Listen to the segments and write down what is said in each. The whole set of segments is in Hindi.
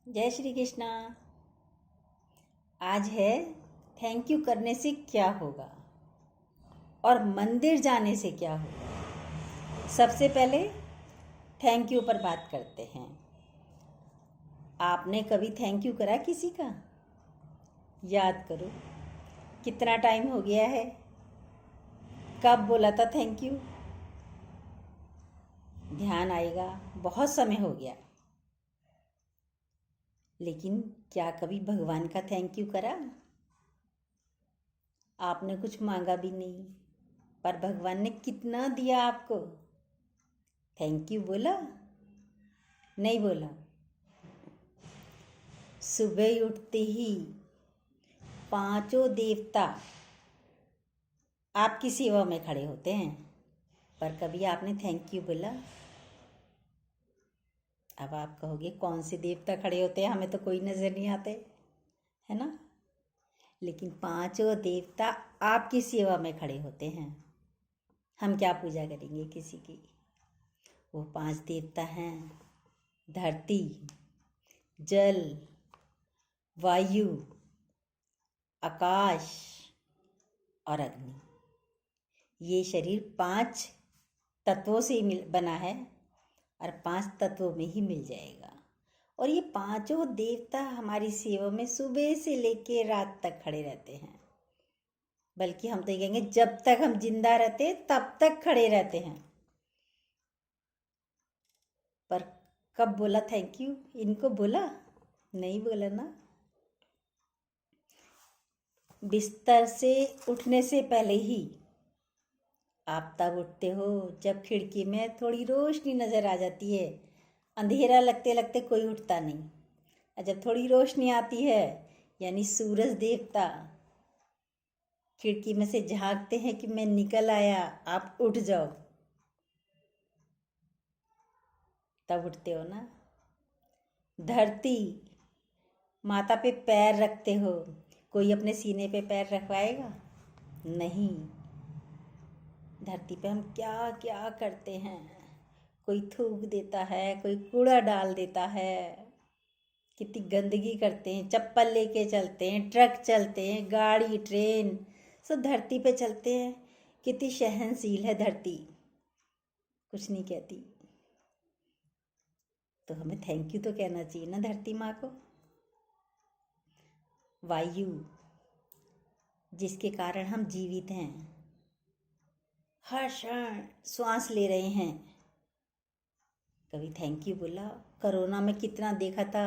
जय श्री कृष्णा। आज है थैंक यू करने से क्या होगा और मंदिर जाने से क्या होगा। सबसे पहले थैंक यू पर बात करते हैं। आपने कभी थैंक यू करा किसी का? याद करो, कितना टाइम हो गया है? कब बोला था थैंक यू? ध्यान आएगा बहुत समय हो गया। लेकिन क्या कभी भगवान का थैंक यू करा? आपने कुछ मांगा भी नहीं, पर भगवान ने कितना दिया आपको। थैंक यू बोला? नहीं बोला। सुबह उठते ही पांचों देवता आपकी सेवा में खड़े होते हैं, पर कभी आपने थैंक यू बोला? अब आप कहोगे कौन से देवता खड़े होते हैं, हमें तो कोई नज़र नहीं आते, है ना। लेकिन पांचों देवता आपकी सेवा में खड़े होते हैं। हम क्या पूजा करेंगे किसी की? वो पांच देवता हैं: धरती, जल, वायु, आकाश और अग्नि। ये शरीर पांच तत्वों से बना है और पांच तत्वों में ही मिल जाएगा। और ये पांचों देवता हमारी सेवा में सुबह से लेके रात तक खड़े रहते हैं। बल्कि हम तो ये कहेंगे जब तक हम जिंदा रहते हैं तब तक खड़े रहते हैं। पर कब बोला थैंक यू? इनको बोला? नहीं बोला ना। बिस्तर से उठने से पहले ही आप तब उठते हो जब खिड़की में थोड़ी रोशनी नज़र आ जाती है। अंधेरा लगते लगते कोई उठता नहीं, और जब थोड़ी रोशनी आती है यानी सूरज देवता खिड़की में से झांकते हैं कि मैं निकल आया, आप उठ जाओ, तब उठते हो ना। धरती, माता पे पैर रखते हो। कोई अपने सीने पे पैर रखवाएगा? नहीं। धरती पे हम क्या क्या करते हैं। कोई थूक देता है, कोई कूड़ा डाल देता है, कितनी गंदगी करते हैं। चप्पल लेके चलते हैं, ट्रक चलते हैं, गाड़ी ट्रेन सब धरती पे चलते हैं। कितनी सहनशील है धरती, कुछ नहीं कहती। तो हमें थैंक यू तो कहना चाहिए ना धरती माँ को। वायु, जिसके कारण हम जीवित हैं, हर क्षण श्वास ले रहे हैं, कभी थैंक यू बोला? कोरोना में कितना देखा था,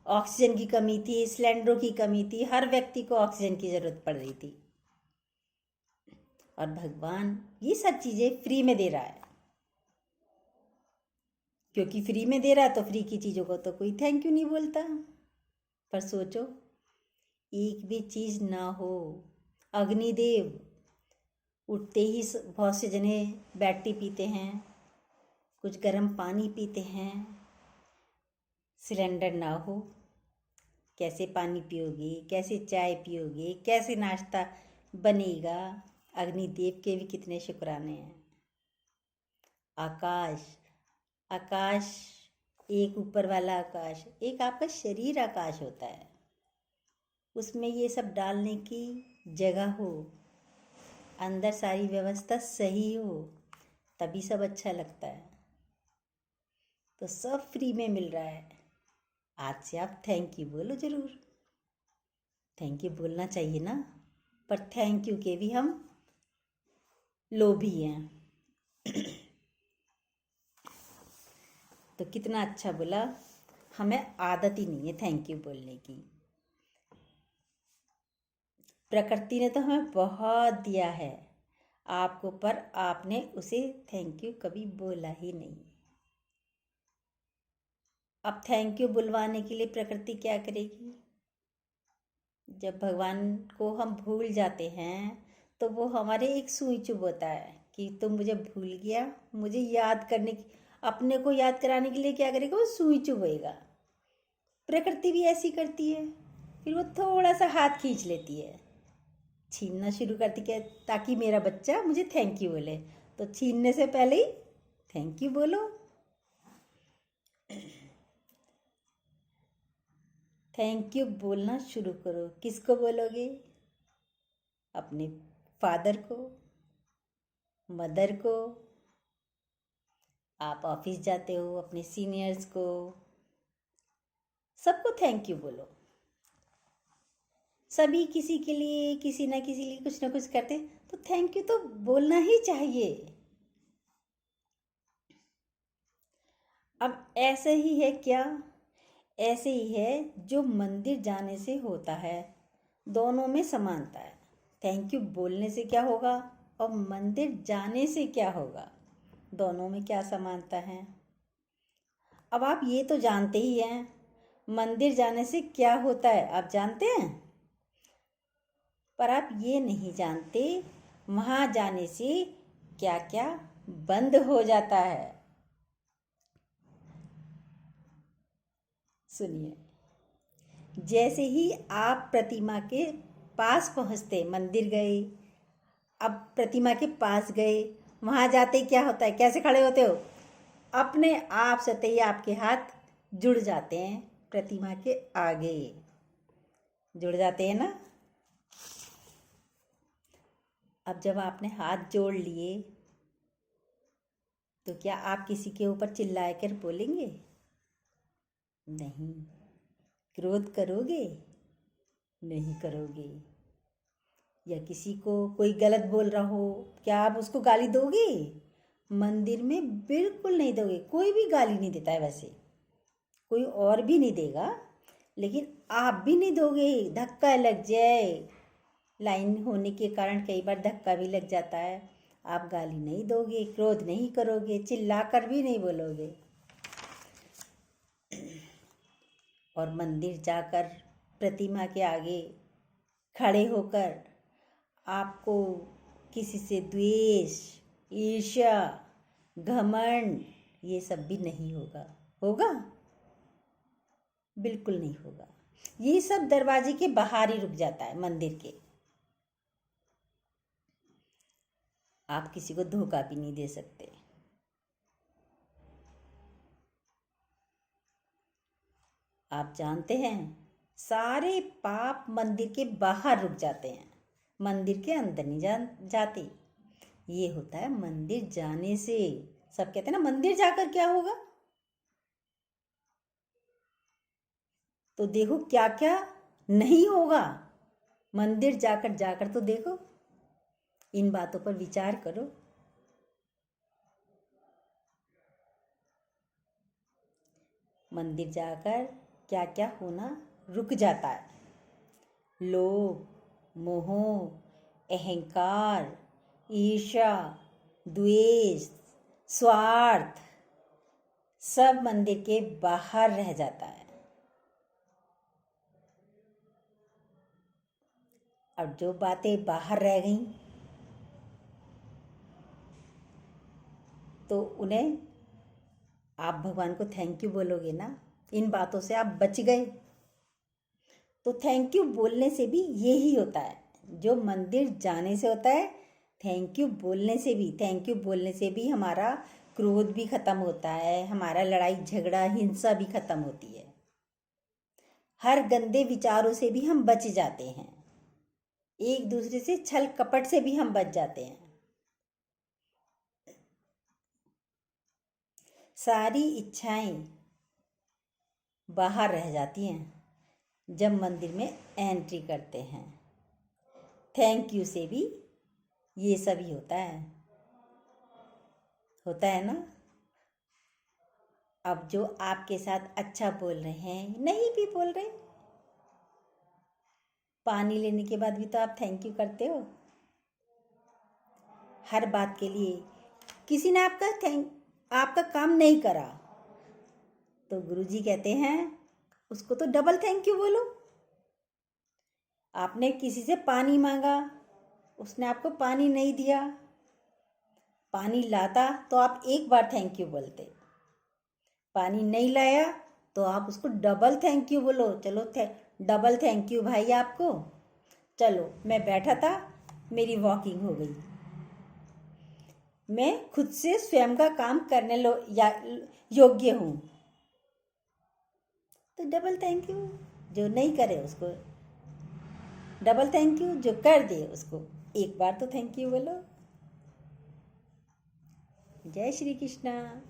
ऑक्सीजन की कमी थी, सिलेंडरों की कमी थी, हर व्यक्ति को ऑक्सीजन की ज़रूरत पड़ रही थी। और भगवान ये सब चीज़ें फ्री में दे रहा है। क्योंकि फ्री में दे रहा है तो फ्री की चीज़ों को तो कोई थैंक यू नहीं बोलता। पर सोचो, एक भी चीज़ ना हो। अग्निदेव उठते ही बहुत से जने बेड टी पीते हैं, कुछ गर्म पानी पीते हैं। सिलेंडर ना हो, कैसे पानी पियोगे, कैसे चाय पियोगे, कैसे नाश्ता बनेगा? अग्निदेव के भी कितने शुक्राने हैं। आकाश, आकाश एक ऊपर वाला आकाश, एक आपका शरीर आकाश होता है। उसमें ये सब डालने की जगह हो, अंदर सारी व्यवस्था सही हो, तभी सब अच्छा लगता है। तो सब फ्री में मिल रहा है। आज से आप थैंक यू बोलो जरूर। थैंक यू बोलना चाहिए ना। पर थैंक यू के भी हम लोभी हैं। तो कितना अच्छा बोला, हमें आदत ही नहीं है थैंक यू बोलने की। प्रकृति ने तो हमें बहुत दिया है आपको, पर आपने उसे थैंक यू कभी बोला ही नहीं। अब थैंक यू बुलवाने के लिए प्रकृति क्या करेगी? जब भगवान को हम भूल जाते हैं तो वो हमारे एक सुई चुभोता है कि तुम मुझे भूल गया। मुझे याद करने की, अपने को याद कराने के लिए क्या करेगा? वो सुई चुभेगा। प्रकृति भी ऐसी करती है। फिर वो थोड़ा सा हाथ खींच लेती है, छीनना शुरू करती है ताकि मेरा बच्चा मुझे थैंक यू बोले। तो छीनने से पहले ही थैंक यू बोलो। थैंक यू बोलना शुरू करो। किसको बोलोगे? अपने फादर को, मदर को। आप ऑफिस जाते हो, अपने सीनियर्स को, सबको थैंक यू बोलो। सभी किसी के लिए, किसी ना किसी लिए कुछ ना कुछ करते, तो थैंक यू तो बोलना ही चाहिए। अब ऐसे ही है क्या? ऐसे ही है जो मंदिर जाने से होता है, दोनों में समानता है। थैंक यू बोलने से क्या होगा और मंदिर जाने से क्या होगा, दोनों में क्या समानता है? अब आप ये तो जानते ही हैं, मंदिर जाने से क्या होता है आप जानते हैं, पर आप ये नहीं जानते वहाँ जाने से क्या क्या बंद हो जाता है। सुनिए, जैसे ही आप प्रतिमा के पास पहुँचते, मंदिर गए, अब प्रतिमा के पास गए, वहाँ जाते क्या होता है, कैसे खड़े होते हो? अपने आप से ही आपके हाथ जुड़ जाते हैं, प्रतिमा के आगे जुड़ जाते हैं ना। अब जब आपने हाथ जोड़ लिए तो क्या आप किसी के ऊपर चिल्ला कर बोलेंगे? नहीं। क्रोध करोगे? नहीं करोगे। या किसी को कोई गलत बोल रहा हो, क्या आप उसको गाली दोगे? मंदिर में बिल्कुल नहीं दोगे। कोई भी गाली नहीं देता है, वैसे कोई और भी नहीं देगा, लेकिन आप भी नहीं दोगे। धक्का लग जाए, लाइन होने के कारण कई बार धक्का भी लग जाता है, आप गाली नहीं दोगे, क्रोध नहीं करोगे, चिल्लाकर भी नहीं बोलोगे। और मंदिर जाकर प्रतिमा के आगे खड़े होकर आपको किसी से द्वेष, ईर्ष्या, घमंड ये सब भी नहीं होगा। होगा? बिल्कुल नहीं होगा। ये सब दरवाजे के बाहर ही रुक जाता है मंदिर के। आप किसी को धोखा भी नहीं दे सकते। आप जानते हैं, सारे पाप मंदिर के बाहर रुक जाते हैं, मंदिर के अंदर नहीं जाते। ये होता है मंदिर जाने से। सब कहते हैं ना मंदिर जाकर क्या होगा, तो देखो क्या क्या नहीं होगा। मंदिर जाकर जाकर तो देखो, इन बातों पर विचार करो। मंदिर जाकर क्या क्या होना रुक जाता है। लोभ, मोह, अहंकार, ईर्ष्या, द्वेष, स्वार्थ सब मंदिर के बाहर रह जाता है। अब जो बातें बाहर रह गई तो उन्हें आप भगवान को थैंक यू बोलोगे ना। इन बातों से आप बच गए, तो थैंक यू बोलने से भी यही होता है जो मंदिर जाने से होता है। थैंक यू बोलने से भी, थैंक यू बोलने से भी हमारा क्रोध भी खत्म होता है, हमारा लड़ाई झगड़ा हिंसा भी खत्म होती है, हर गंदे विचारों से भी हम बच जाते हैं, एक दूसरे से छल कपट से भी हम बच जाते हैं। सारी इच्छाएं बाहर रह जाती हैं जब मंदिर में एंट्री करते हैं। थैंक यू से भी ये सभी होता है ना। अब जो आपके साथ अच्छा बोल रहे हैं, नहीं भी बोल रहे, पानी लेने के बाद भी तो आप थैंक यू करते हो। हर बात के लिए किसी ने आपका काम नहीं करा तो गुरुजी कहते हैं उसको तो डबल थैंक यू बोलो। आपने किसी से पानी मांगा, उसने आपको पानी नहीं दिया, पानी लाता तो आप एक बार थैंक यू बोलते, पानी नहीं लाया तो आप उसको डबल थैंक यू बोलो। चलो डबल थैंक यू भाई आपको। चलो मैं बैठा था, मेरी वॉकिंग हो गई, मैं खुद से स्वयं का काम करने योग्य हूँ, तो डबल थैंक यू। जो नहीं करे उसको डबल थैंक यू, जो कर दे उसको एक बार तो थैंक यू बोलो। जय श्री कृष्णा।